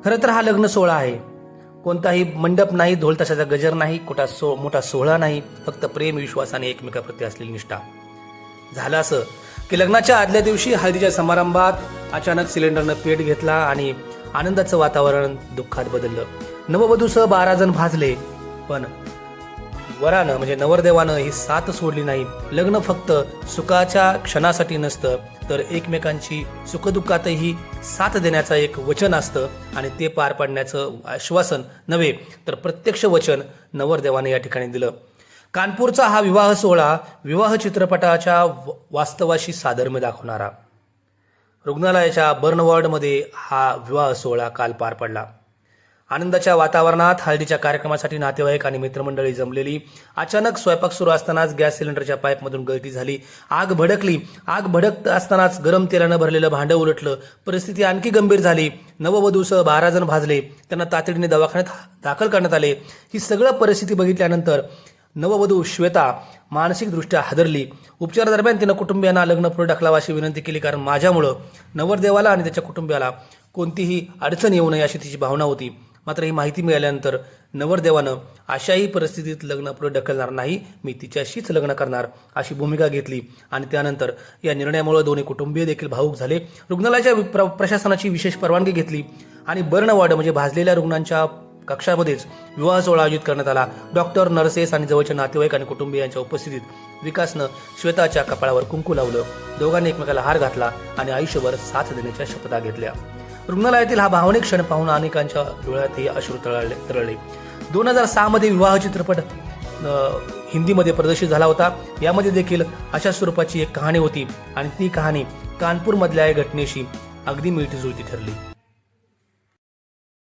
खरं तर हा लग्न सोहळा आहे. कोणताही मंडप नाही, ढोल ताशाचा गजर नाही, मोठा सोहळा नाही, फक्त प्रेम, विश्वास आणि एकमेकाप्रती असलेली निष्ठा. झालं असं की लग्नाच्या आदल्या दिवशी हळदीच्या समारंभात अचानक सिलेंडरनं पेट घेतला आणि आनंदाचं वातावरण दुःखात बदललं. नववधूसह 12 जण भाजले, पण वरानं म्हणजे नवरदेवानं ही साथ सोडली नाही. लग्न फक्त सुखाच्या क्षणासाठी नसतं, तर एकमेकांची सुखदुःखातही साथ देण्याचं एक वचन असतं आणि ते पार पाडण्याचं आश्वासन नव्हे तर प्रत्यक्ष वचन नवरदेवाने या ठिकाणी दिलं. कानपूरचा हा विवाह सोहळा विवाह चित्रपटाच्या वास्तवाशी साधर्म्य दाखवणारा. रुग्णालयाच्या बर्न वॉर्डमध्ये हा विवाह सोहळा काल पार पडला. आनंदाच्या वातावरणात हळदीच्या कार्यक्रमासाठी नातेवाईक आणि मित्रमंडळी जमलेली. अचानक स्वयंपाक सुरू असतानाच गॅस सिलेंडरच्या पाईपमधून गळती झाली. आग भडकली. आग भडकत असतानाच गरम तेलानं भरलेलं भांडं उलटलं. परिस्थिती आणखी गंभीर झाली. नववधूसह 12 जण भाजले. त्यांना तातडीने दवाखान्यात दाखल करण्यात आले. ही सगळं परिस्थिती बघितल्यानंतर नववधू श्वेता मानसिकदृष्ट्या हादरली. उपचारादरम्यान तिनं कुटुंबियांना लग्न पुढे ढकलावं अशी विनंती केली, कारण माझ्यामुळं नवरदेवाला आणि त्याच्या कुटुंबियाला कोणतीही अडचण येऊ नये अशी तिची भावना होती. मात्र ही माहिती मिळाल्यानंतर नवरदेवानं अशाही परिस्थितीत लग्न पुढे ढकलणार नाही, मी तिच्याशीच लग्न करणार अशी भूमिका घेतली आणि त्यानंतर या निर्णयामुळे दोन्ही कुटुंबीय देखील भावूक झाले. रुग्णालयाच्या प्रशासनाची विशेष परवानगी घेतली आणि बर्न वॉर्ड म्हणजे भाजलेल्या रुग्णांच्या कक्षामध्येच विवाह सोहळा आयोजित करण्यात आला. डॉक्टर, नर्सेस आणि जवळच्या नातेवाईक आणि कुटुंबियांच्या उपस्थितीत विकासनं श्वेताच्या कपाळावर कुंकू लावलं. दोघांनी एकमेकाला हार घातला आणि आयुष्यभर साथ देण्याच्या शपथा घेतल्या. रुग्णालयातील हा भावनिक क्षण पाहून अनेकांच्या डोळ्यातही अश्रू तरळले. 2006 मध्ये विवाह चित्रपट हिंदीमध्ये प्रदर्शित झाला होता. यामध्ये देखील अशा स्वरूपाची एक कहाणी होती आणि ती कहाणी कानपूरमधल्या या घटनेशी अगदी मिळती जुळती ठरली.